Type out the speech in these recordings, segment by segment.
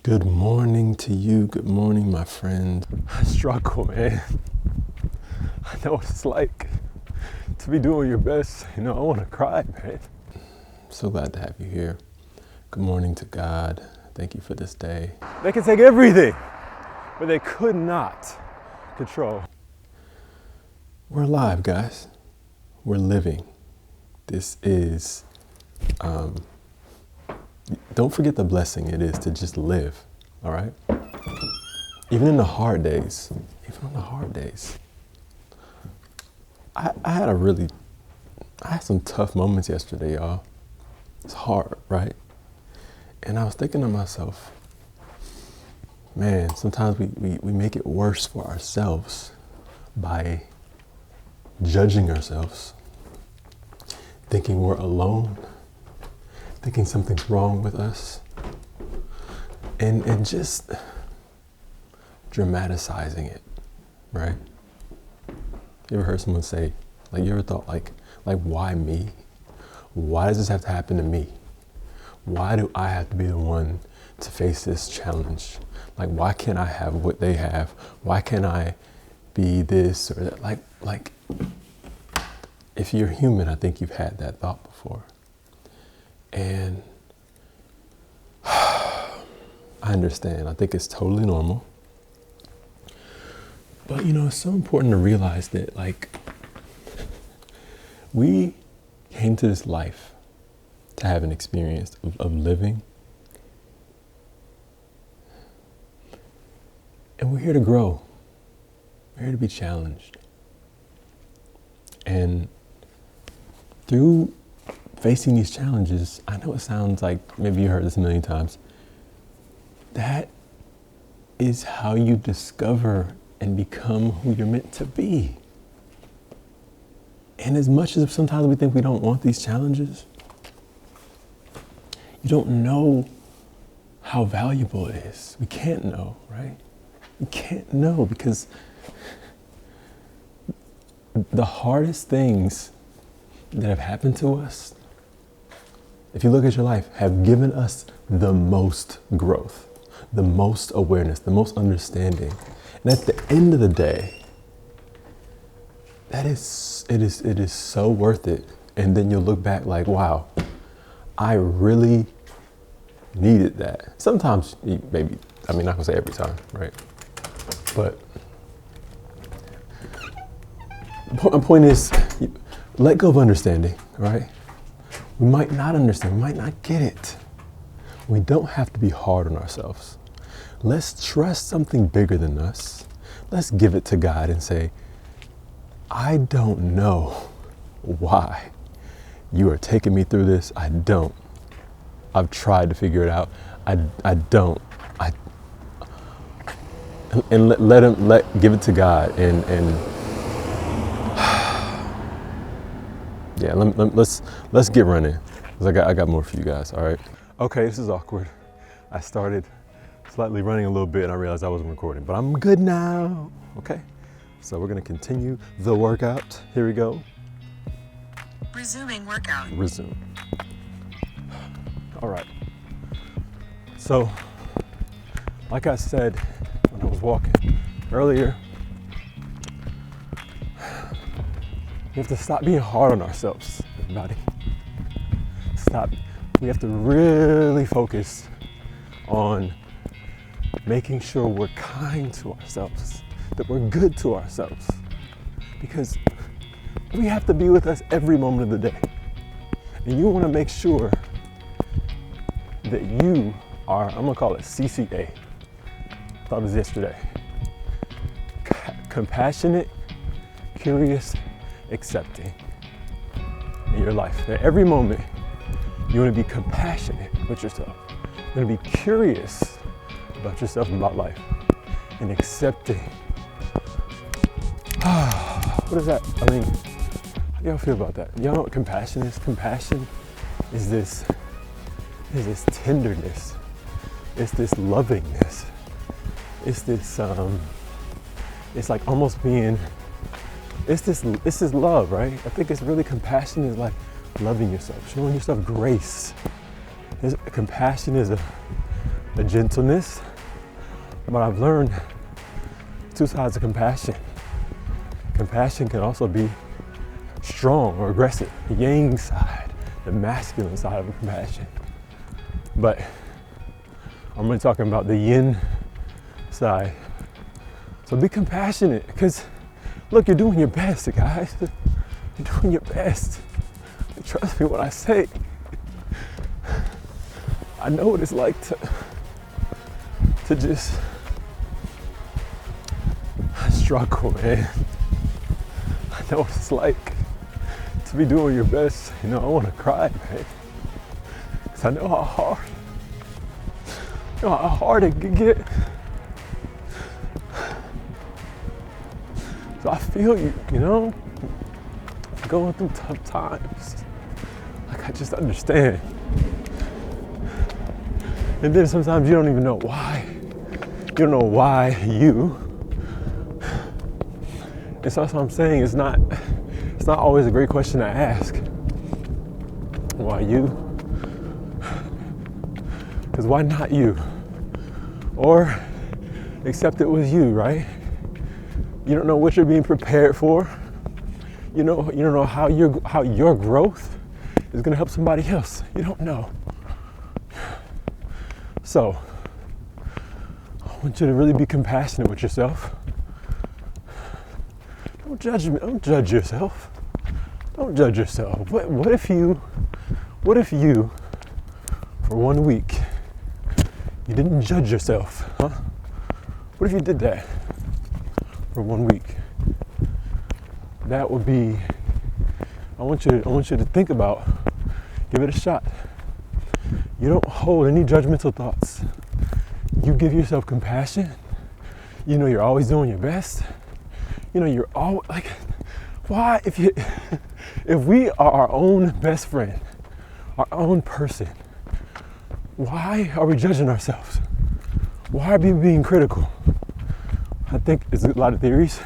Good morning to you. Good morning, my friend. I struggle, man. I know what it's like to be doing your best. I want to cry, man. So glad to have you here. Good morning to God. Thank you for this day. They can take everything, but they could not control. We're alive, guys. We're living. This is, don't forget the blessing it is to just live, all right? Even in the hard days, I had some tough moments yesterday, y'all. It's hard, right? And I was thinking to myself, man, sometimes we make it worse for ourselves by judging ourselves, thinking we're alone, thinking something's wrong with us, and just dramatizing it, right? You ever heard someone say, you ever thought, why me? Why does this have to happen to me? Why do I have to be the one to face this challenge? Why can't I have what they have? Why can't I be this or that? If you're human, I think you've had that thought before. And I understand. I think it's totally normal. But it's so important to realize that we came to this life to have an experience of living. And we're here to grow. We're here to be challenged. And through facing these challenges, I know it sounds like maybe you heard this a million times, that is how you discover and become who you're meant to be. And as much as sometimes we think we don't want these challenges, you don't know how valuable it is. We can't know, right? We can't know because the hardest things that have happened to us, if you look at your life, have given us the most growth, the most awareness, the most understanding. And at the end of the day, it is so worth it. And then you'll look back wow, I really needed that. Sometimes, maybe, not gonna say every time, right? But the point is, let go of understanding, right? We might not understand, we might not get it. We don't have to be hard on ourselves. Let's trust something bigger than us. Let's give it to God and say, I don't know why you are taking me through this. I don't. I've tried to figure it out. I don't. And give it to God and yeah, let's get running. 'Cause I got more for you guys, all right? Okay, this is awkward. I started slightly running a little bit and I realized I wasn't recording, but I'm good now, okay? So we're gonna continue the workout. Here we go. Resuming workout. Resume. All right. So, like I said when I was walking earlier, we have to stop being hard on ourselves, everybody. Stop. We have to really focus on making sure we're kind to ourselves, that we're good to ourselves. Because we have to be with us every moment of the day. And you want to make sure that you are, I'm going to call it CCA. Thought it was yesterday. Compassionate, curious, accepting in your life. At every moment, you want to be compassionate with yourself. You want to be curious about yourself and about life. And accepting. What is that? How do y'all feel about that? Y'all know what compassion is? Compassion is this tenderness. It's this lovingness. It's this, it's like almost being, it's this love, right? I think it's really compassion is like loving yourself, showing yourself grace. Compassion is a gentleness, but I've learned two sides of compassion. Compassion can also be strong or aggressive, the yang side, the masculine side of compassion. But I'm really talking about the yin side. So be compassionate, because look, you're doing your best, guys. You're doing your best. Trust me when I say, I know what it's like to just struggle, man. I know what it's like to be doing your best. You know, I want to cry, man. Because I know how hard it can get. So I feel you, you know, going through tough times. Like, I just understand. And then sometimes you don't even know why. You don't know why you. And so that's what I'm saying. It's not always a great question to ask. Why you? Because why not you? Or accept it was you, right? You don't know what you're being prepared for. You don't know how your growth is gonna help somebody else. You don't know. So I want you to really be compassionate with yourself. Don't judge yourself. Don't judge yourself. What if you, for 1 week, you didn't judge yourself, huh? What if you did that for 1 week? That would be, I want you to think about, give it a shot. You don't hold any judgmental thoughts. You give yourself compassion. You know you're always doing your best. You know you're all like, why if we are our own best friend, our own person, why are we judging ourselves? Why are we being critical? I think there's a lot of theories.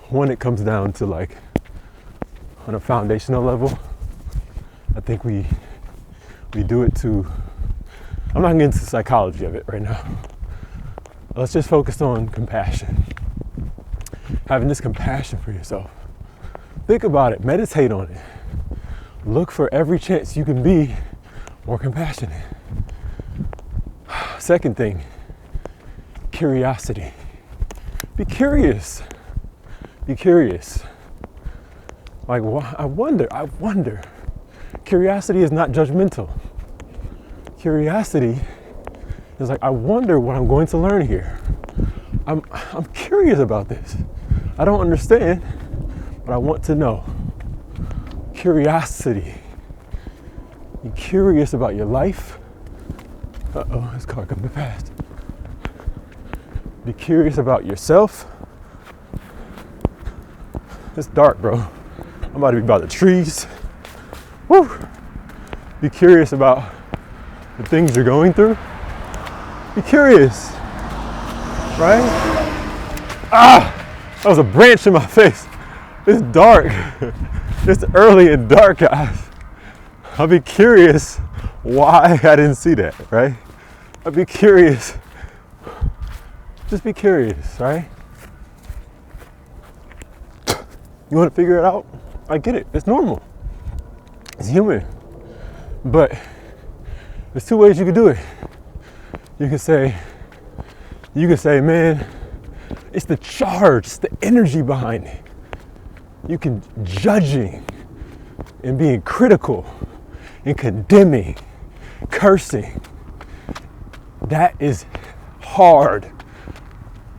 One, it comes down to, like, on a foundational level, I think we do it to, I'm not getting into the psychology of it right now. Let's just focus on compassion. Having this compassion for yourself. Think about it, meditate on it. Look for every chance you can be more compassionate. Second thing, curiosity. Be curious. Be curious. Like, I wonder. Curiosity is not judgmental. Curiosity is like, I wonder what I'm going to learn here. I'm curious about this. I don't understand, but I want to know. Curiosity. Be curious about your life. Uh-oh, this car coming fast. Be curious about yourself. It's dark, bro. I'm about to be by the trees. Woo! Be curious about the things you're going through. Be curious, right? Ah! That was a branch in my face. It's dark. It's early and dark, guys. I'll be curious why I didn't see that, right? I'll be curious. Just be curious, right? You want to figure it out? I get it. It's normal. It's human. But there's two ways you can do it. You can say, man, it's the charge, it's the energy behind it. You can judging and being critical and condemning, cursing. That is hard,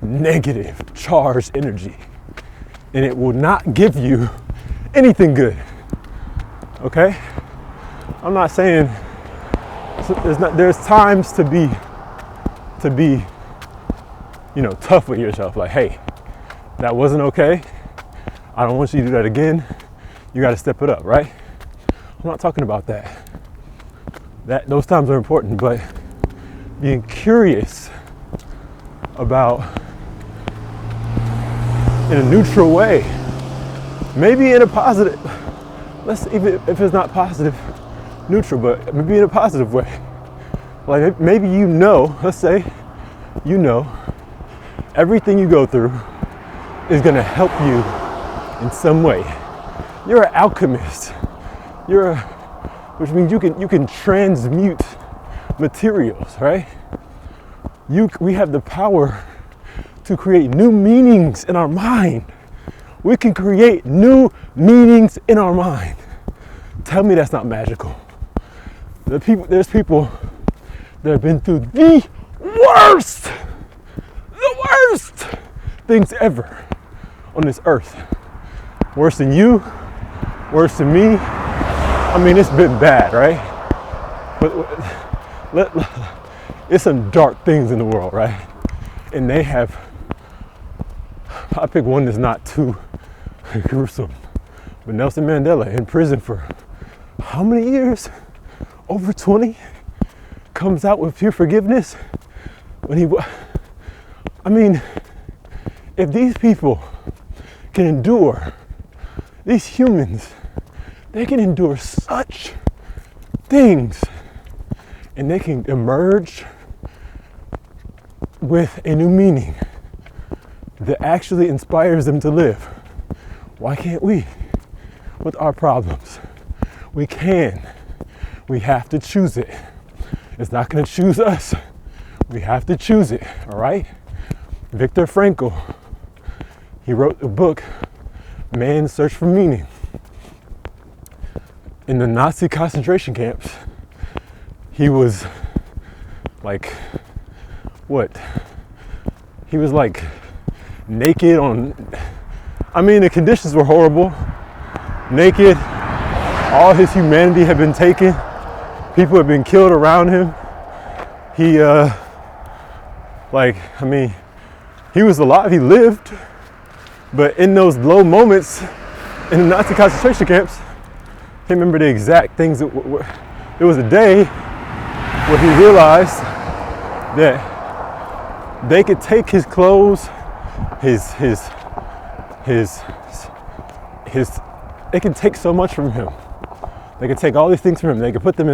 negative, charged energy. And it will not give you anything good. Okay? I'm not saying there's times to be tough with yourself. Like, hey, that wasn't okay. I don't want you to do that again. You got to step it up, right? I'm not talking about that. Those times are important, but being curious about, in a neutral way, maybe in a positive, even if it's not positive, neutral, but maybe in a positive way. Like maybe you know, let's say, you know, everything you go through is gonna help you in some way. You're an alchemist. Which means you can transmute materials, right? We have the power to create new meanings in our mind. We can create new meanings in our mind. Tell me that's not magical. There's people that have been through the worst things ever on this earth. Worse than you, worse than me. I mean, it's been bad, right? But it's some dark things in the world, right? And they have, I pick one that's not too gruesome, but Nelson Mandela in prison for how many years? Over 20? Comes out with pure forgiveness. I mean, if these people can endure, these humans, they can endure such things and they can emerge with a new meaning that actually inspires them to live. Why can't we with our problems? We can. We have to choose it. It's not going to choose us. We have to choose it, all right? Viktor Frankl, he wrote the book, Man's Search for Meaning. In the Nazi concentration camps, he was like, what? He was like naked the conditions were horrible. Naked, all his humanity had been taken. People had been killed around him. He was alive, he lived, but in those low moments in the Nazi concentration camps, I can't remember the exact things. It was a day where he realized that they could take his clothes, they can take so much from him. They could take all these things from him. They could put them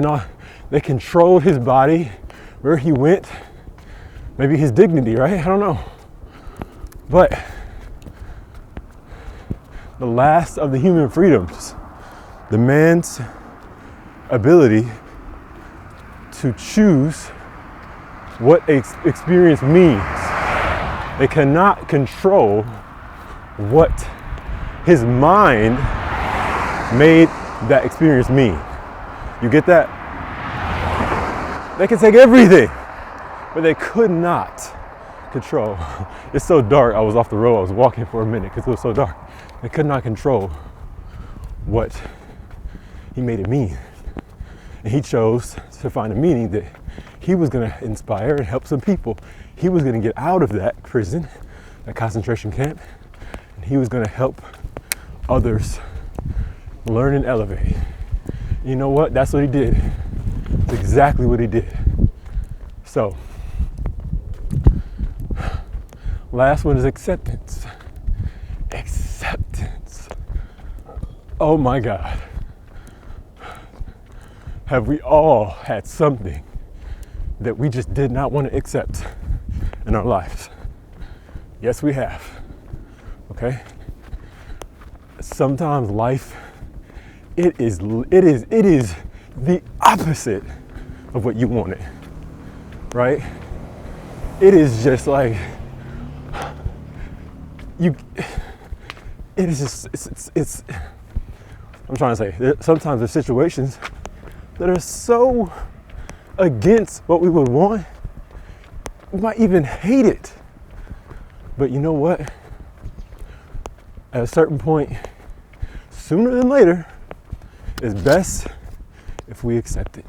they controlled his body, where he went, maybe his dignity, right? I don't know. But the last of the human freedoms, the man's ability to choose what experience means. They cannot control what his mind made that experience mean. You get that? They can take everything, but they could not control. It's so dark. I was off the road. I was walking for a minute because it was so dark. They could not control what he made it mean. And he chose to find a meaning that he was going to inspire and help some people. He was going to get out of that prison, that concentration camp, and he was going to help others learn and elevate. You know what? That's what he did. It's exactly what he did. So, last one is acceptance. Acceptance. Oh my God. Have we all had something that we just did not want to accept in our lives? Yes, we have. Okay? Sometimes life, it is the opposite of what you wanted, right? It is just like, I'm trying to say, sometimes there's situations that are so against what we would want, we might even hate it. But you know what? At a certain point, sooner than later, it's best if we accept it.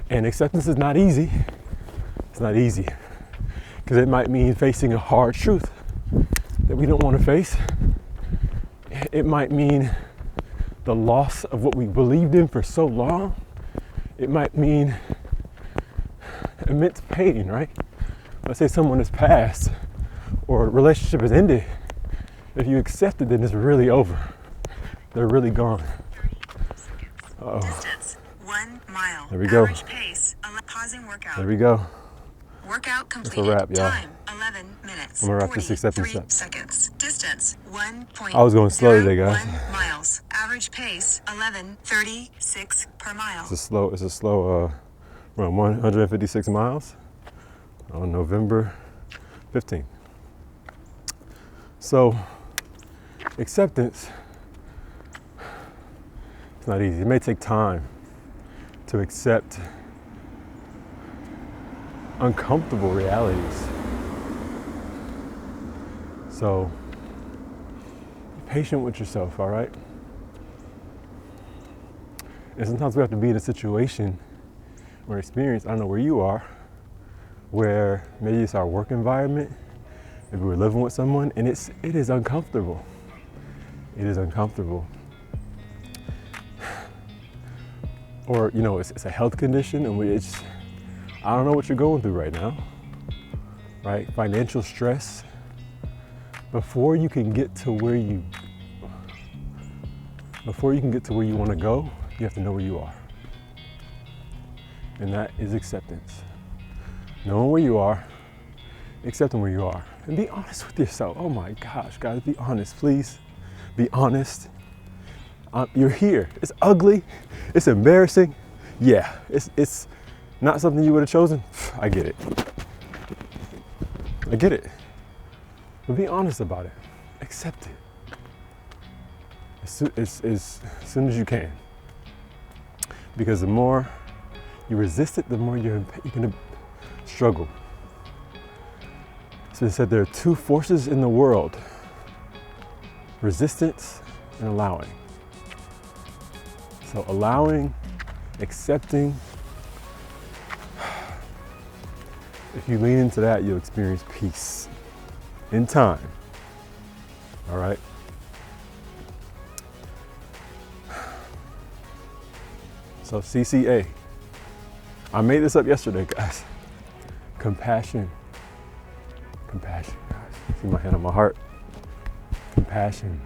And acceptance is not easy. It's not easy because it might mean facing a hard truth that we don't want to face. It might mean the loss of what we believed in for so long. It might mean immense pain, right? Let's say someone has passed or a relationship has ended. If you accept it, then it's really over. They're really gone. Uh-oh. Distance 1 mile. There we go. Average pace Pausing workout. There we go. Workout That's a completed. wrap, y'all. Time 11 minutes. I'm gonna wrap this 43 acceptance up. seconds. Distance 1.01 I was going slow today, guys. miles. Average pace 11:36 per mile. It's a slow, around 156 miles on November 15th. So, acceptance, it's not easy. It may take time to accept uncomfortable realities. So, be patient with yourself, all right? And sometimes we have to be in a situation or experience, I don't know where you are, where maybe it's our work environment, maybe we're living with someone, and it is uncomfortable. It is uncomfortable. Or, you know, it's a health condition, and I don't know what you're going through right now, right? Financial stress. Before you can get to where you want to go, you have to know where you are. And that is acceptance. Knowing where you are, accepting where you are, and be honest with yourself. Oh my gosh, guys, be honest, please. Be honest. You're here. It's ugly. It's embarrassing. Yeah, it's not something you would have chosen. I get it. I get it. But be honest about it. Accept it. As soon as you can. Because the more you resist it, the more you're going to struggle. So it said there are two forces in the world: resistance and allowing. So allowing, accepting, if you lean into that, you'll experience peace in time. All right? So CCA. I made this up yesterday, guys. Compassion. Compassion, guys. See my hand on my heart. Compassion.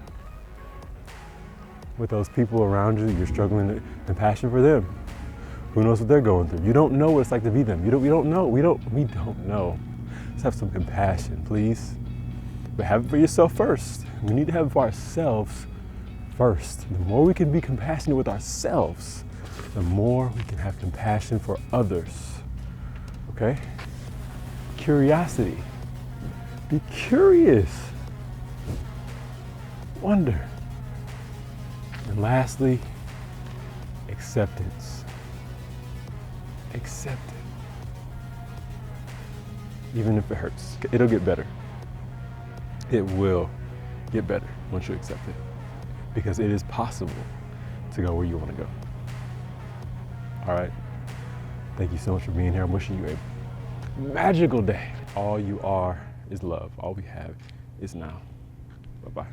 With those people around you, you're struggling. Compassion for them. Who knows what they're going through? You don't know what it's like to be them. We don't know. We don't know. Let's have some compassion, please. But have it for yourself first. We need to have it for ourselves first. The more we can be compassionate with ourselves, the more we can have compassion for others. Okay? Curiosity. Be curious. Wonder. And lastly, acceptance. Accept it. Even if it hurts, it'll get better. It will get better once you accept it. Because it is possible to go where you want to go. All right. Thank you so much for being here. I'm wishing you a magical day. All you are is love. All we have is now. Bye-bye.